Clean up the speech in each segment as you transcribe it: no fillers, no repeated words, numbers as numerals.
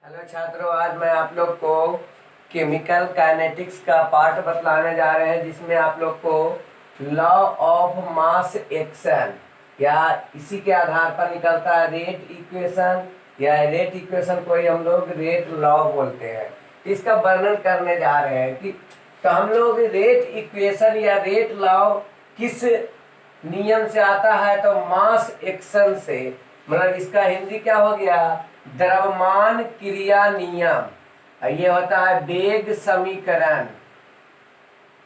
Hello छात्रों, आज मैं आप लोग को केमिकल काइनेटिक्स का पार्ट बतलाने जा रहे हैं, जिसमें आप लोग को लॉ ऑफ मास एक्शन या इसी के आधार पर निकलता है रेट इक्वेशन, या रेट इक्वेशन को ही हम लोग रेट लॉ बोलते हैं। इसका वर्णन करने जा रहे हैं कि तो हम लोग रेट इक्वेशन या रेट लॉ किस नियम से आता है, तो मास एक्शन से। मतलब इसका हिंदी क्या हो गया, द्रव्यमान क्रिया नियम। ये होता है वेग समीकरण।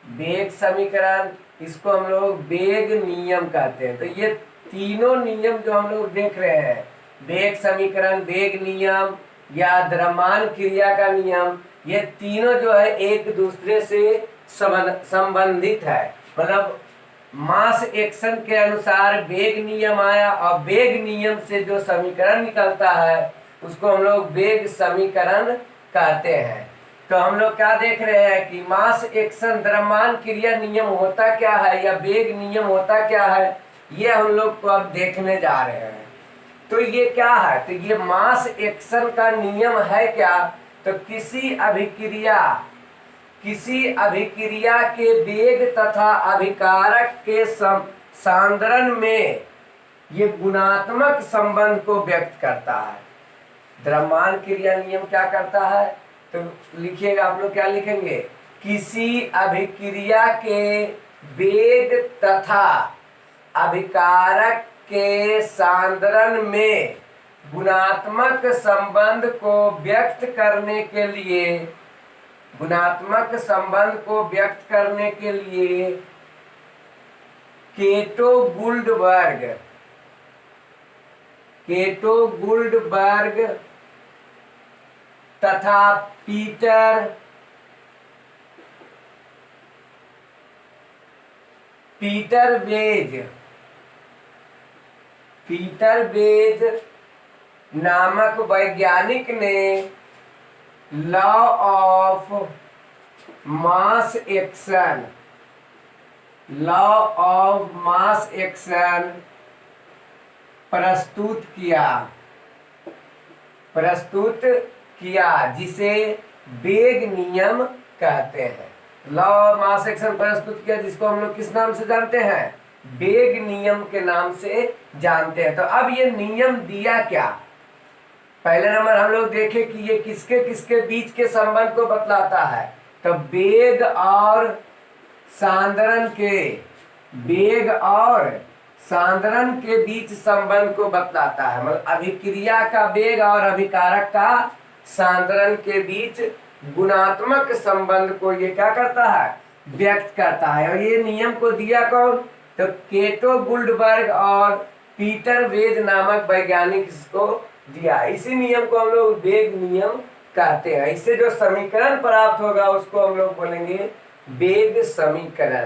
वेग समीकरण इसको हम लोग वेग नियम कहते हैं। तो ये तीनों नियम जो हम लोग देख रहे हैं, वेग समीकरण, वेग नियम या द्रव्यमान क्रिया का नियम, ये तीनों जो है एक दूसरे से संबंधित है। मतलब मास एक्शन के अनुसार वेग नियम आया और वेग नियम से जो समीकरण निकलता है उसको हम लोग वेग समीकरण कहते हैं। तो हम लोग क्या देख रहे हैं कि मास एक्शन द्रव्यमान क्रिया नियम होता क्या है या वेग नियम होता क्या है, ये हम लोग को अब देखने जा रहे हैं। तो ये क्या है, तो ये मास एक्शन का नियम है क्या, तो किसी अभिक्रिया के वेग तथा अभिकारक के सांद्रण में ये गुणात्मक संबंध को व्यक्त करता है। द्रव्यमान क्रिया नियम क्या करता है, तो लिखिएगा आप लोग, क्या लिखेंगे, किसी अभिक्रिया के वेग तथा अभिकारक के सांद्रण में गुणात्मक संबंध को व्यक्त करने के लिए केटो गुल्डबर्ग तथा पीटर बेज नामक वैज्ञानिक ने लॉ ऑफ मास एक्शन प्रस्तुत किया जिसे वेग नियम कहते हैं। लॉ ऑफ मास एक्शन प्रस्तुत किया जिसको हम लोग किस नाम से जानते हैं, वेग नियम के नाम से जानते हैं। तो अब ये नियम दिया क्या, पहले नंबर हम लोग देखे कि ये किसके किसके बीच के संबंध को बतलाता है, तो वेग और सांद्रण के बीच संबंध को बतलाता है। मतलब अभिक्रिया का वेग और अभिकारक का सांद्रण के बीच गुणात्मक संबंध को ये क्या करता है, व्यक्त करता है। और ये नियम को दिया कौन, तो केटो गुल्डबर्ग और पीटर वेज नामक वैज्ञानिक इसको दिया। इसी नियम को हम लोग वेग नियम कहते हैं। इससे जो समीकरण प्राप्त होगा उसको हम लोग बोलेंगे वेग समीकरण।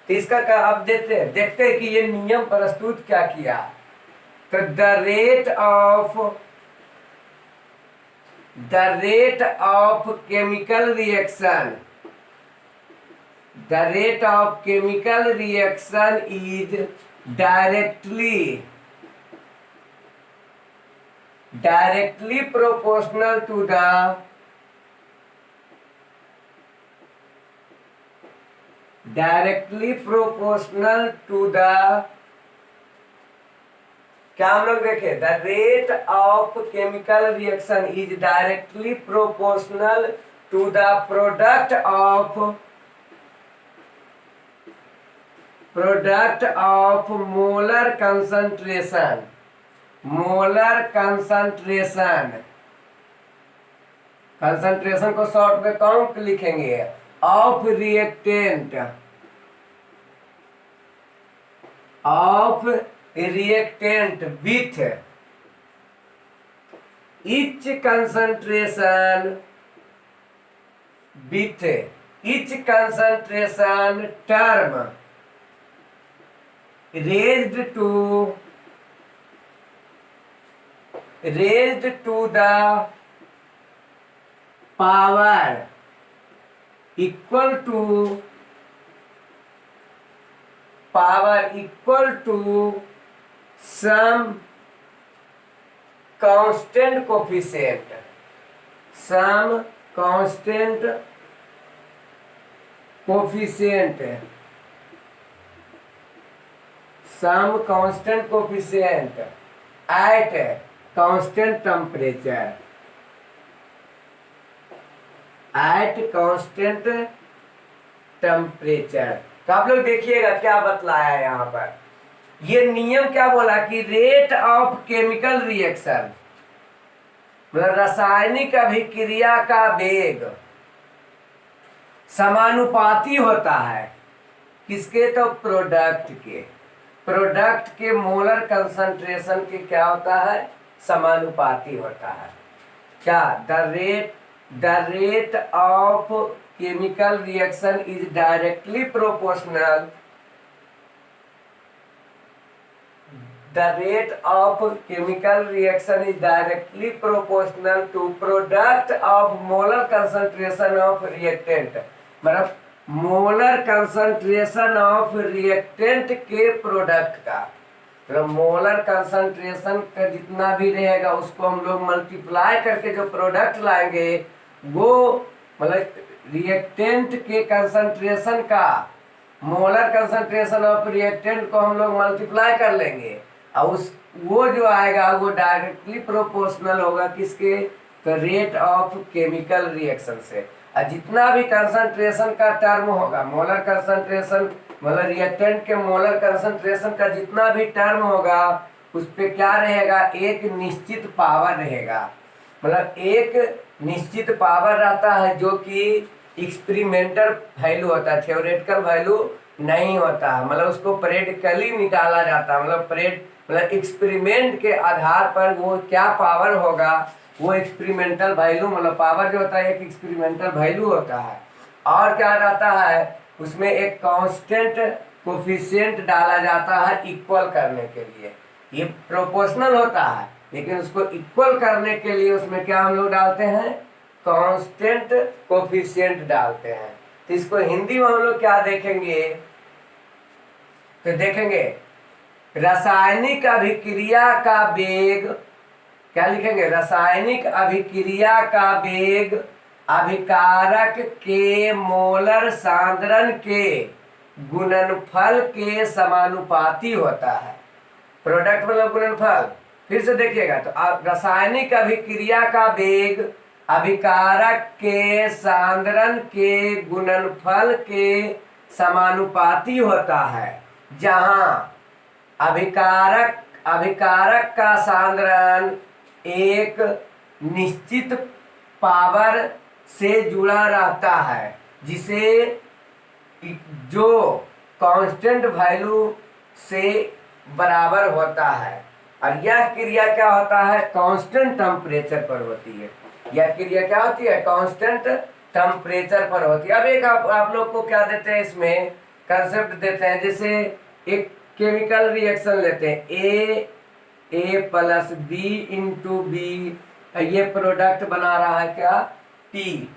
तो इसका आप देखते हैं कि ये नियम प्रस्तुत क्या किया, तो the rate of chemical reaction is directly proportional to the क्या हम लोग देखें, the rate of chemical reaction is directly proportional to the product of molar concentration को शॉर्ट में कौन लिखेंगे, of reactant with each concentration term raised to the power equal to some constant coefficient some constant coefficient, some constant coefficient at constant temperature, at constant temperature. तो आप लोग देखिएगा क्या बतलाया है यहाँ पर। ये नियम क्या बोला कि रेट ऑफ केमिकल रिएक्शन, मतलब रासायनिक अभिक्रिया का वेग समानुपाती होता है किसके, तो प्रोडक्ट के मोलर कंसंट्रेशन के क्या होता है, समानुपाती होता है। क्या, the rate of chemical reaction is directly proportional, the rate of chemical reaction is directly proportional to product of molar concentration of reactant, मतलब मोलर कंसंट्रेशन ऑफ रिएक्टेंट के प्रोडक्ट का, मतलब मोलर कंसंट्रेशन का जितना भी रहेगा उसको हम लोग मल्टीप्लाई करके जो प्रोडक्ट लाएंगे वो मतलब रिएक्टेंट के कंसंट्रेशन का, मोलर कंसंट्रेशन ऑफ रिएक्टेंट को हम लोग मल्टीप्लाई कर लेंगे और उस वो जो आएगा वो डायरेक्टली प्रोपोर्शनल होगा किसके, तो रेट ऑफ केमिकल रिएक्शन से। और जितना भी कंसंट्रेशन का टर्म होगा, मोलर कंसंट्रेशन मतलब रिएक्टेंट के मोलर कंसंट्रेशन का जितना भी टर्म होगा उस पे क्या रहेगा, एक निश्चित पावर रहेगा, मतलब एक निश्चित पावर रहता है जो कि एक्सपेरिमेंटल वैल्यू होता है, थ्योरेटिकल वैल्यू नहीं होता है, मतलब उसको प्रैक्टिकली निकाला जाता है, मतलब एक्सपेरिमेंट के आधार पर वो क्या पावर होगा, वो एक्सपेरिमेंटल वैल्यू, मतलब पावर जो होता है एक एक्सपेरिमेंटल वैल्यू होता है। और क्या रहता है उसमें, एक कांस्टेंट कोफिशिएंट डाला जाता है इक्वल करने के लिए। ये प्रोपोर्शनल होता है लेकिन उसको इक्वल करने के लिए उसमें क्या हम लोग डालते हैं, कांस्टेंट कोफिशिएंट डालते हैं। तो इसको हिंदी में हम लोग क्या देखेंगे, तो देखेंगे रासायनिक अभिक्रिया का वेग, क्या लिखेंगे, रासायनिक अभिक्रिया का वेग अभिकारक के मोलर सांद्रण के गुणनफल के समानुपाती होता है। प्रोडक्ट मतलब गुणनफल, फिर से देखिएगा तो रासायनिक अभिक्रिया का वेग अभिकारक के सांद्रण के गुणनफल के समानुपाती होता है, जहां अभिकारक का सांद्रण एक निश्चित पावर से जुड़ा रहता है जिसे जो कांस्टेंट वैल्यू से बराबर होता है। और यह क्रिया क्या होता है, कांस्टेंट टेम्परेचर पर होती है। यह क्रिया क्या होती है, कांस्टेंट टेम्परेचर पर होती है। अब एक आप लोग को क्या देते हैं, इसमें कंसेप्ट देते हैं, जैसे एक केमिकल रिएक्शन लेते हैं, ए प्लस बी इंटू बी, ये प्रोडक्ट बना रहा है क्या, टी।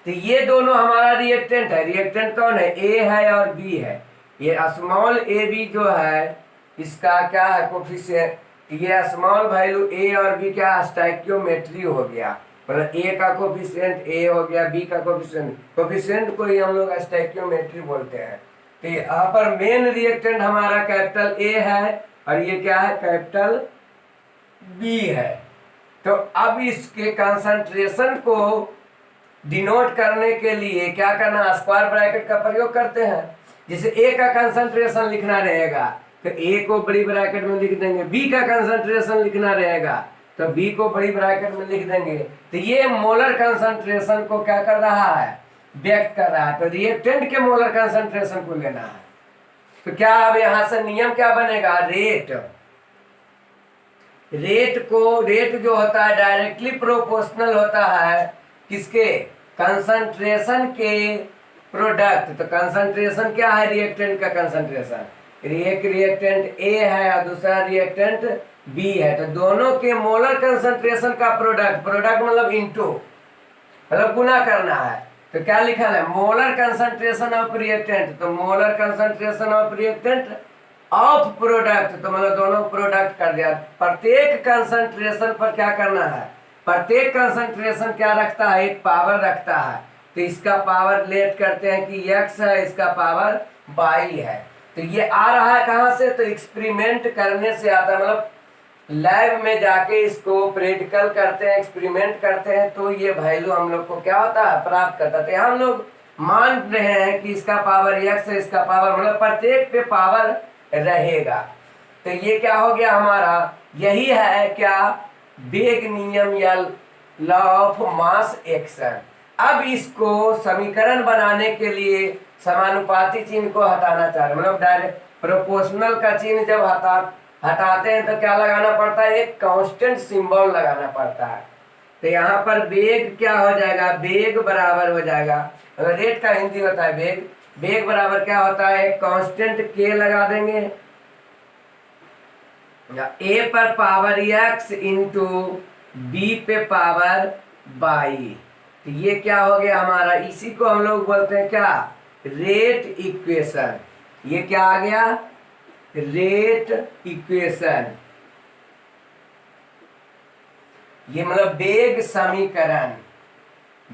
तो ये दोनों हमारा रिएक्टेंट है। रिएक्टेंट कौन है, ए है और बी है। ये स्मॉल ए बी जो है इसका क्या है, कोफिशिएंट, ये स्मॉल वैल्यू ए और बी क्या स्टोइकियोमेट्री हो गया, मतलब ए का कोफिशिएंट ए हो गया, बी का कोफिशिएंट को ही हम लोग स्टोइकियोमेट्री बोलते हैं। तो यहाँ पर मेन रिएक्टेंट हमारा कैपिटल ए है और ये क्या है, कैपिटल बी है। तो अब इसके कंसंट्रेशन को डिनोट करने के लिए क्या करना, स्क्वायर ब्रैकेट का प्रयोग करते हैं। जैसे ए का कंसंट्रेशन लिखना रहेगा तो ए को बड़ी ब्रैकेट में लिख देंगे, बी का कंसंट्रेशन लिखना रहेगा तो बी को बड़ी ब्रैकेट में लिख देंगे। तो ये मोलर कंसंट्रेशन को क्या कर रहा है, व्यक्त कर रहा है। तो रिएक्टेंट के मोलर कंसंट्रेशन को लेना है। तो क्या अब यहां से नियम क्या बनेगा, रेट जो होता है डायरेक्टली प्रोपोर्शनल होता है किसके, कंसंट्रेशन के प्रोडक्ट। तो कंसंट्रेशन क्या है, रिएक्टेंट का कंसंट्रेशन, एक रिएक्टेंट ए है और दूसरा रिएक्टेंट बी है, तो दोनों के मोलर कंसंट्रेशन का प्रोडक्ट मतलब इनटू, मतलब गुना करना है। तो क्या लिखा है, मोलर कंसंट्रेशन ऑफ रिएक्टेंट, तो molar concentration of reactant of product, तो मतलब दोनों प्रोडक्ट कर दिया। प्रत्येक कंसंट्रेशन पर क्या करना है, प्रत्येक कंसंट्रेशन क्या रखता है, एक पावर रखता है। तो इसका पावर लेट करते हैं कि x है, इसका पावर y है। तो ये आ रहा है कहाँ से, तो एक्सपेरिमेंट करने से आता है, मतलब लैब में जाके इसको प्रैक्टिकल करते हैं, एक्सपेरिमेंट करते हैं, तो ये वैल्यू हम लोग को क्या होता है, प्राप्त करता है। तो हम लोग मान रहे हैं कि इसका पावर x है, इसका पावर, मतलब प्रत्येक पे पावर रहेगा। तो ये क्या हो गया हमारा, यही है क्या, वेग नियम या लॉ ऑफ मास एक्शन। अब इसको समीकरण बनाने के लिए समानुपाती चिन्ह को हटाना चाह रहे, मतलब डायरेक्ट प्रोपोर्शनल का चिन्ह जब हटाते हैं तो क्या लगाना पड़ता है, एक कांस्टेंट सिंबल लगाना पड़ता है। तो यहाँ पर वेग क्या हो जाएगा, वेग बराबर हो जाएगा, अगर रेट का हिंदी होता है वेग, वेग बराबर क्या होता है, एक कांस्टेंट के लगा देंगे, ए पर पावर x इंटू बी पे पावर y। तो ये क्या हो गया हमारा, इसी को हम लोग बोलते हैं क्या, रेट इक्वेशन। ये क्या आ गया, रेट इक्वेशन। ये मतलब वेग समीकरण,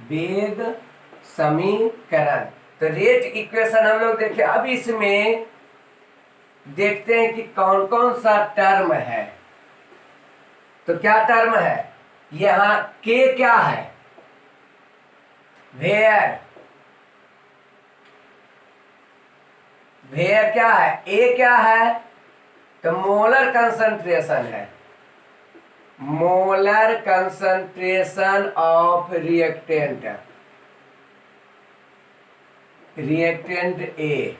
वेग समीकरण। तो रेट इक्वेशन हम लोग देखे। अब इसमें देखते हैं कि कौन कौन सा टर्म है। तो क्या टर्म है, यहां के क्या है, वेयर, वेयर क्या है, ए क्या है, तो मोलर कंसंट्रेशन है, molar concentration of reactant, reactant A.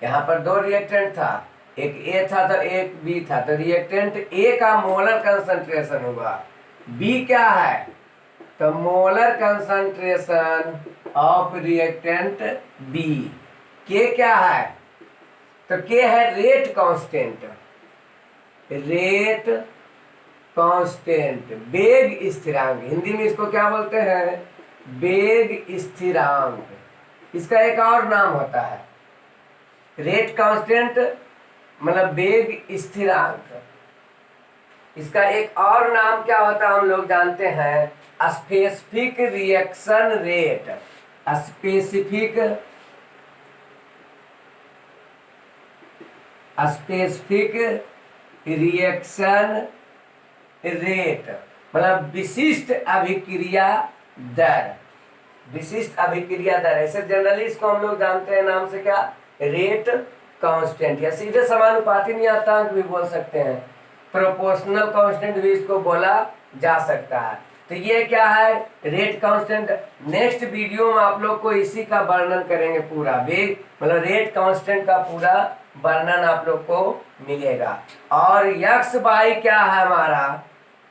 यहां पर दो रिएक्टेंट था, एक ए था तो एक बी था। तो रिएक्टेंट ए का मोलर कंसंट्रेशन होगा, बी क्या है, तो molar concentration of reactant B. K क्या है, तो के है रेट कांस्टेंट, रेट कांस्टेंट, वेग स्थिरांक, हिंदी में इसको क्या बोलते हैं, वेग स्थिरांक। इसका एक और नाम होता है रेट कांस्टेंट, मतलब वेग स्थिरांक। इसका एक और नाम क्या होता है हम लोग जानते हैं, specific reaction rate, specific, specific reaction rate, मतलब विशिष्ट अभिक्रिया दर, विशिष्ट अभिक्रिया दर। ऐसे जनरली इसको हम लोग जानते हैं नाम से क्या, रेट कांस्टेंट, या सीधे समानुपाती नियतांक भी बोल सकते हैं, प्रोपोर्शनल कांस्टेंट भी इसको बोला जा सकता है। तो ये क्या है, रेट कांस्टेंट। नेक्स्ट वीडियो में आप लोग को इसी का वर्णन करेंगे पूरा, वेग मतलब रेट कांस्टेंट का पूरा वर्णन आप लोग को मिलेगा। और एक्स बाई क्या है हमारा,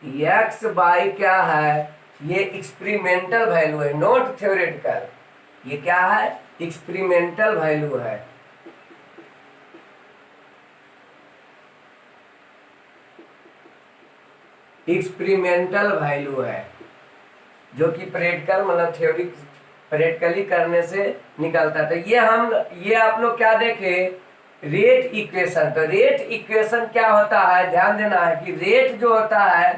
एक्स बाई क्या है, ये एक्सपेरिमेंटल वैल्यू है, नॉट थ्योरेटिकल। ये क्या है, एक्सपेरिमेंटल वैल्यू है। एक्सपेरिमेंटल वैल्यू है जो कि प्रैक्टिकल मतलब थ्योरी प्रैक्टिकली करने से निकलता है। तो ये आप लोग क्या देखे, रेट इक्वेशन। तो रेट इक्वेशन क्या होता है, ध्यान देना है कि रेट जो होता है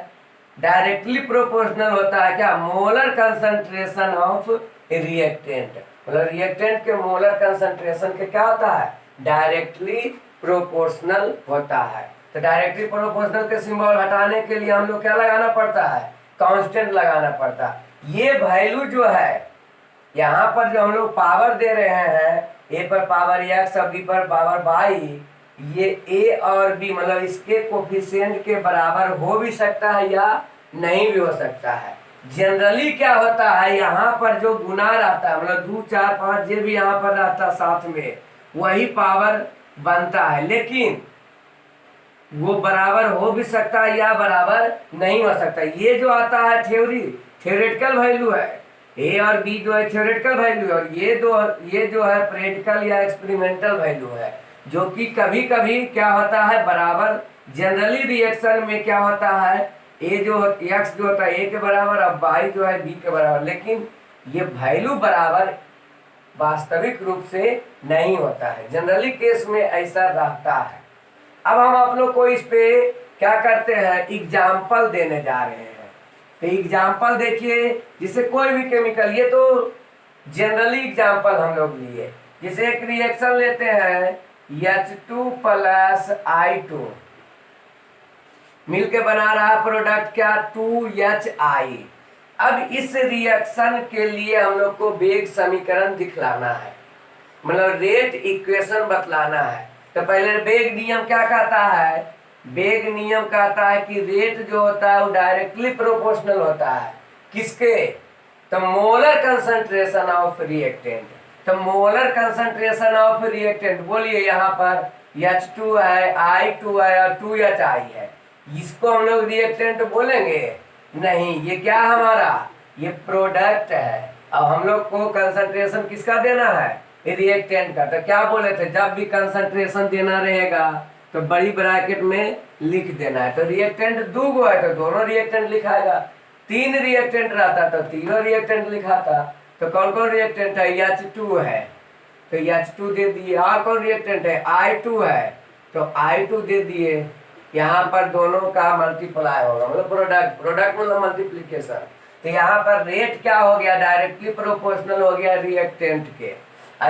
डायरेक्टली प्रोपोर्शनल होता है क्या, मोलर कंसंट्रेशन ऑफ रिएक्टेंट, मतलब रिएक्टेंट के मोलर कंसंट्रेशन के क्या होता है, डायरेक्टली प्रोपोर्शनल होता है। तो डायरेक्टली प्रोपोर्शनल के सिंबल हटाने के लिए हम लोग क्या लगाना पड़ता है, कांस्टेंट लगाना पड़ता है। ये वैल्यू जो है यहाँ पर जो हम लोग पावर दे रहे हैं, ए पर पावर x और बी पर पावर y, ये ए और बी मतलब इसके कोफिशिएंट के बराबर हो भी सकता है या नहीं भी हो सकता है। जनरली क्या होता है, यहाँ पर जो गुना रहता है मतलब 2 4 5 जे भी यहाँ पर रहता है साथ में, वही पावर बनता है, लेकिन वो बराबर हो भी सकता है या बराबर नहीं हो सकता। ये जो आता है थ्योरेटिकल वैल्यू है, ए और बी जो है थ्योरेटिकल वैल्यू है, और ये जो है प्रैक्टिकल या एक्सपेरिमेंटल वैल्यू है, जो कि कभी कभी क्या होता है बराबर। जनरली रिएक्शन में क्या होता है, ए जो एक्स जो होता है ए के बराबर और वाई जो है बी के बराबर, लेकिन ये वैल्यू बराबर वास्तविक रूप से नहीं होता है, जनरली केस में ऐसा रहता है। अब हम आप लोग को इस पे क्या करते हैं, एग्जाम्पल देने जा रहे हैं। तो एग्जाम्पल देखिए, जिसे कोई भी केमिकल, ये तो जनरली एग्जाम्पल हम लोग लिए, जैसे एक रिएक्शन लेते हैं H2 प्लस I2, मिलके बना रहा प्रोडक्ट क्या, 2HI। अब इस रिएक्शन के लिए हम लोग को वेग समीकरण दिखलाना है, मतलब रेट इक्वेशन बतलाना है। तो पहले वेग नियम क्या कहता है, वेग नियम कहता है कि रेट जो होता है वो डायरेक्टली प्रोपोर्शनल होता है किसके, तो मोलर कंसंट्रेशन ऑफ रिएक्टेंट। तो मोलर कंसंट्रेशन ऑफ रिएक्टेंट बोलिए, यहाँ पर H2 है, I2 है और 2HI है, इसको हम लोग रिएक्टेंट बोलेंगे नहीं, ये क्या हमारा, ये प्रोडक्ट है। अब हम लोग को कंसंट्रेशन किसका देना है, रिएक्टेंट का। तो क्या बोले थे, जब भी कंसंट्रेशन देना रहेगा तो बड़ी ब्रैकेट में लिख देना है। तो रिएक्टेंट दो गो है तो दोनों रिएक्टेंट लिखाएगा, तीन रिएक्टेंट रहता तो तीनों रिएक्टेंट लिखाता। तो कौन कौन रिएक्टेंट है, H2 है तो H2 दे दिए, और कौन रिएक्टेंट है, I2 है तो I2 दे दिए। यहाँ पर दोनों का मल्टीप्लाई होगा, मतलब प्रोडक्ट, प्रोडक्ट मतलब मल्टीप्लीकेशन। तो यहाँ पर रेट क्या हो गया, डायरेक्टली प्रोपोर्शनल हो गया रिएक्टेंट के।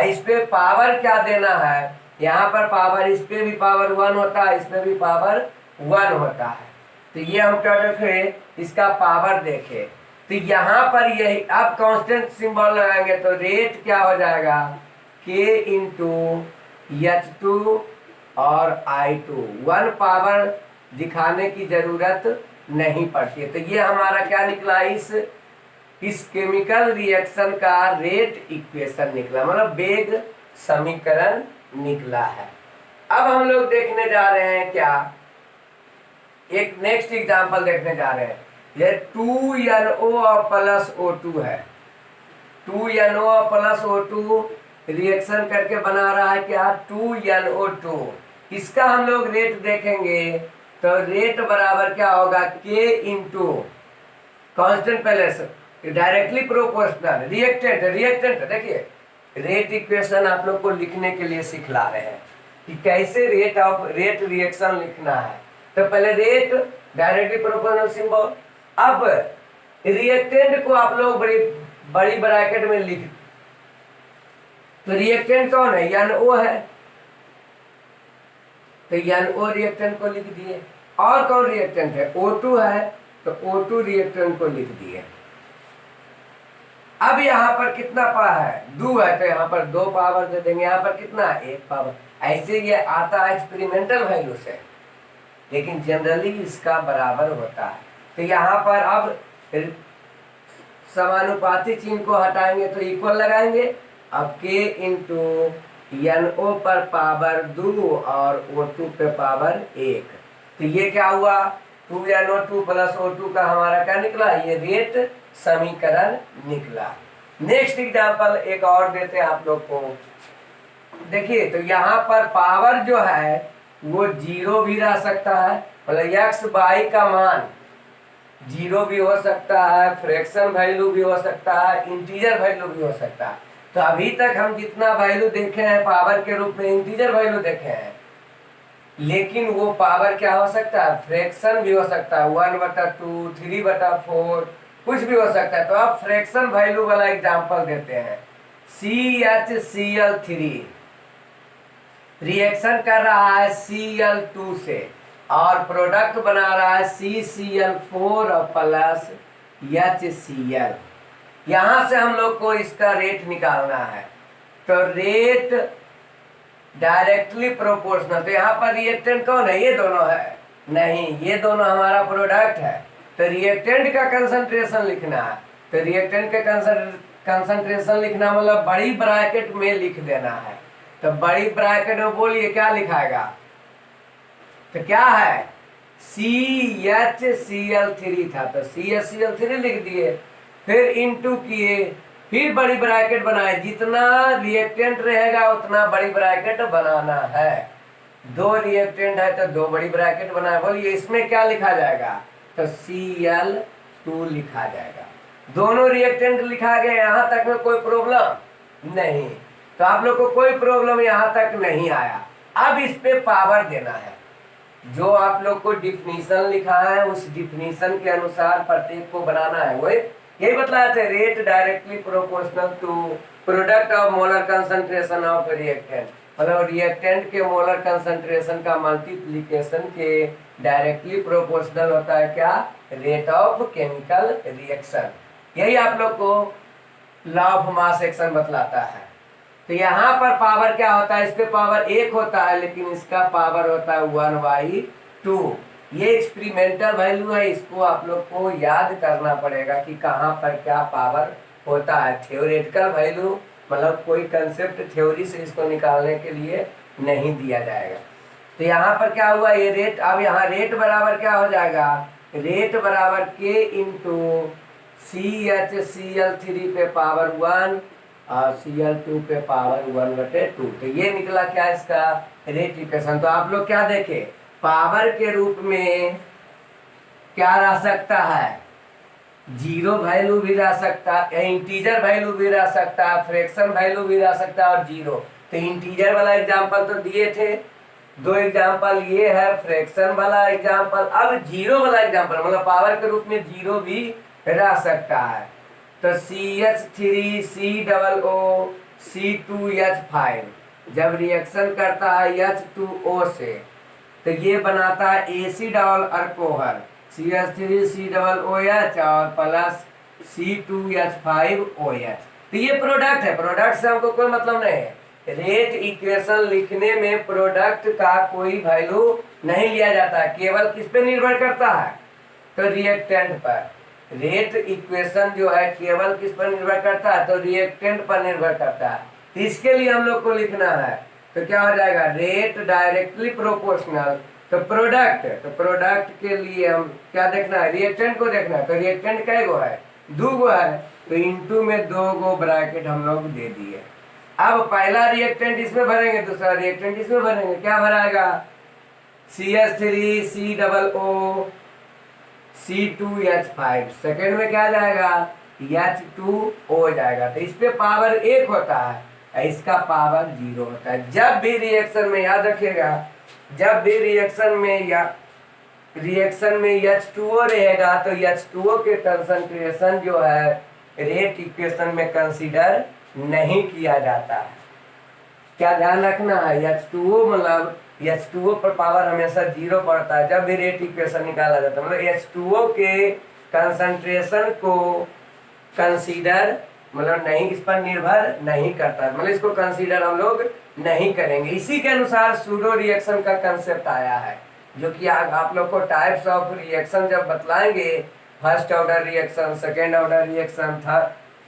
इस पे पावर क्या देना है, यहाँ पर पावर, इस पे भी पावर 1 होता है, इस पे भी पावर 1 होता है। तो ये हम क्या देखे, इसका पावर देखे। तो यहाँ पर यही, अब कांस्टेंट सिंबल लगाएंगे तो रेट क्या हो जाएगा, K इंटू H2 और I2, 1 पावर दिखाने की जरूरत नहीं पड़ती है। तो ये हमारा क्या निकला, इस केमिकल रिएक्शन का रेट इक्वेशन निकला, मतलब वेग समीकरण निकला है। अब हम लोग देखने जा रहे हैं क्या, एक नेक्स्ट एग्जांपल देखने जा रहे हैं। ये 2NO प्लस O2 है, 2NO प्लस O2 रिएक्शन करके बना रहा है क्या, 2NO2। इसका हम लोग रेट देखेंगे तो रेट बराबर क्या होगा, K इंटू कॉन्स्टेंट, पहले से डायरेक्टली प्रोपोर्शनल रिएक्टेंट, रिएक्टेंट देखिए, रेट इक्वेशन आप लोग को लिखने के लिए सिखला रहे हैं कि कैसे रेट रिएक्शन लिखना है। तो पहले रेट डायरेक्टली प्रोपोर्शनल सिंबल, अब रिएक्टेंट को आप लोग बड़ी ब्रैकेट में लिख, तो रिएक्टेंट कौन है, NO है, तो NO रिएक्टेंट को लिख दिए। और कौन रिएक्टेंट है, O2 है, तो O2 रिएक्टेंट को लिख दिए। अब यहाँ पर कितना पावर है, 2 है, तो यहाँ पर 2 पावर दे देंगे, यहाँ पर कितना है, 1 पावर। ऐसे ये आता है एक्सपेरिमेंटल वैल्यू से, लेकिन जनरली इसका बराबर होता है। तो यहाँ पर अब समानुपाती चिन्ह को हटाएंगे तो इक्वल लगाएंगे। अब K इंटू NO पर पावर 2 और O2 पे पावर 1, तो ये क्या हुआ, 2NO2 प्लस O2 का हमारा क्या निकला, ये रेट समीकरण निकला। नेक्स्ट एग्जांपल एक और देते हैं आप लोग को, देखिए। तो यहाँ पर पावर जो है वो 0 भी रह सकता है, मतलब x y का मान 0 भी हो सकता है, फ्रैक्शन वैल्यू भी हो सकता है, इंटीजर वैल्यू भी हो सकता है। तो अभी तक हम जितना वैल्यू देखे हैं पावर के रूप में, इंटीजर वैल्यू देखे हैं, लेकिन वो पावर क्या हो सकता है, फ्रैक्शन भी हो सकता है, 1/2, 3/4, कुछ भी हो सकता है। तो आप फ्रैक्शन वैल्यू वाला एग्जांपल देते हैं। CHCl3 रिएक्शन कर रहा है Cl2 से और प्रोडक्ट बना रहा है CCl4 प्लस HCl। यहां से हम लोग को इसका रेट निकालना है। तो रेट डायरेक्टली प्रोपोर्शनल, तो यहाँ पर रिएक्टेंट कौन है, ये दोनों है, नहीं, ये दोनों हमारा प्रोडक्ट है। तो रिएक्टेंट का कंसंट्रेशन लिखना है, तो रिएक्टेंट का कंसंट्रेशन लिखना मतलब बड़ी ब्रैकेट में लिख देना है। तो बड़ी ब्रैकेट में बोलिए क्या लिखाएगा, तो क्या है, CHCl3 था तो CHCl3 लिख दिए, फिर इंटू किए, फिर बड़ी ब्रैकेट बनाए, जितना रिएक्टेंट रहेगा उतना बड़ी ब्रैकेट बनाना है। 2 रिएक्टेंट है तो 2 बड़ी ब्रैकेट बनाए, बोलिए इसमें क्या लिखा जाएगा, तो Cl2 लिखा जाएगा। दोनों रिएक्टेंट लिखा गया, यहाँ तक में कोई प्रॉब्लम नहीं, तो आप लोग को कोई प्रॉब्लम यहाँ तक नहीं आया। अब इस पे पावर देना है, जो आप लोग को डिफिनीशन लिखा है उस डिफिनीशन के अनुसार प्रत्येक को बनाना है। वही यही बतलाया था, rate directly proportional to product of molar concentration of reactant, मतलब रिएक्टेंट के मोलर कंसंट्रेशन का मल्टीप्लिकेशन के डायरेक्टली प्रोपोर्शनल होता है क्या, रेट ऑफ केमिकल रिएक्शन। यही आप लोग को लॉ ऑफ मास एक्शन बतलाता है। तो यहाँ पर पावर क्या होता है, इस पे पावर 1 होता है लेकिन इसका पावर होता है 1/2। ये एक्सपेरिमेंटल वैल्यू है, इसको आप लोग को याद करना पड़ेगा कि कहाँ पर क्या पावर होता है। थ्योरेटिकल वैल्यू मतलब कोई कंसेप्ट थ्योरी से इसको निकालने के लिए नहीं दिया जाएगा। तो यहाँ पर क्या हुआ, ये रेट, अब यहाँ रेट बराबर क्या हो जाएगा, रेट बराबर K इंटू CH पे पावर 1 और Cl2 पे पावर 1/2। तो ये निकला क्या इसका रेट इक्वेशन। तो आप लोग क्या देखे, पावर के रूप में क्या रह सकता है, जीरो वैल्यू भी रह सकता है, इंटीजर वैल्यू भी रह सकता है, फ्रैक्शन वैल्यू भी रह सकता है और जीरो। तो इंटीजर वाला एग्जांपल तो दिए थे, 2 एग्जांपल ये है, फ्रैक्शन वाला एग्जांपल। अब जीरो वाला एग्जांपल मतलब पावर के रूप में जीरो भी रह सकता है। तो CH3COO C2H5 जब रिएक्शन करता है H2O से तो ये बनाता है एसिड और अल्कोहल CH3COOH और प्लस C2H5OH। तो ये प्रोडक्ट है, प्रोडक्ट से हमको कोई मतलब नहीं है। रेट इक्वेशन लिखने में प्रोडक्ट का कोई वैल्यू नहीं लिया जाता है, केवल किस पे निर्भर करता है, तो रिएक्टेंट पर। रेट इक्वेशन जो है केवल किस पर निर्भर करता है, तो रिएक्टेंट पर निर्भर करता है। तो इसके लिए हम लोग को लिखना है, तो क्या हो जाएगा, रेट डायरेक्टली प्रोपोर्शनल तो प्रोडक्ट के लिए हम क्या देखना है, रिएक्टेंट को देखना है। तो रिएक्टेंट कै गो है, 2 गो है, तो इंटू में 2 गो ब्रैकेट हम लोग दे दिए। अब पहला रिएक्टेंट इसमें भरेंगे, दूसरा रिएक्टेंट इसमें भरेंगे, क्या भराएगा, CH3COO C2H5, सेकेंड में क्या जाएगा, H2O जाएगा। तो इस पे पावर 1 होता है, इसका पावर 0 होता है। जब भी रिएक्शन में, याद रखिएगा, जब भी रिएक्शन में H2O रहेगा तो H2O के कंसंट्रेशन जो है रेट इक्वेशन में कंसीडर नहीं किया जाता है। क्या ध्यान रखना है, H2O मतलब H2O पर पावर हमेशा 0 पड़ता है जब भी रेट इक्वेशन निकाला जाता है। मतलब H2O के कंसंट्रेशन को कंसीडर मतलब नहीं, इस पर निर्भर नहीं करता, मतलब इसको कंसीडर हम लोग नहीं करेंगे। इसी के अनुसार सूडो रिएक्शन का कंसेप्ट आया है, जो कि आप लोग को टाइप्स ऑफ रिएक्शन जब बतलाएंगे, first order reaction, second order reaction,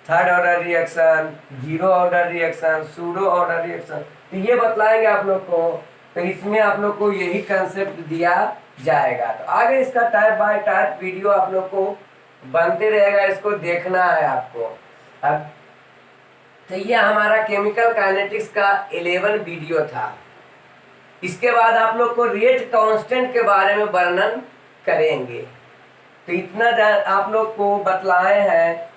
third order reaction, zero order reaction, pseudo order reaction, तो ये बतलाएंगे आप लोग को। तो इसमें आप लोग को यही कंसेप्ट दिया जाएगा। तो आगे इसका टाइप बाय टाइप वीडियो आप लोग को बनते रहेगा, इसको देखना है आपको। अब तो ये हमारा केमिकल काइनेटिक्स का 11 वीडियो था। इसके बाद आप लोग को रेट कांस्टेंट के बारे में वर्णन करेंगे। तो इतना आप लोग को बतलाए हैं,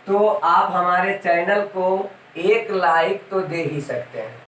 तो आप हमारे चैनल को एक लाइक तो दे ही सकते हैं।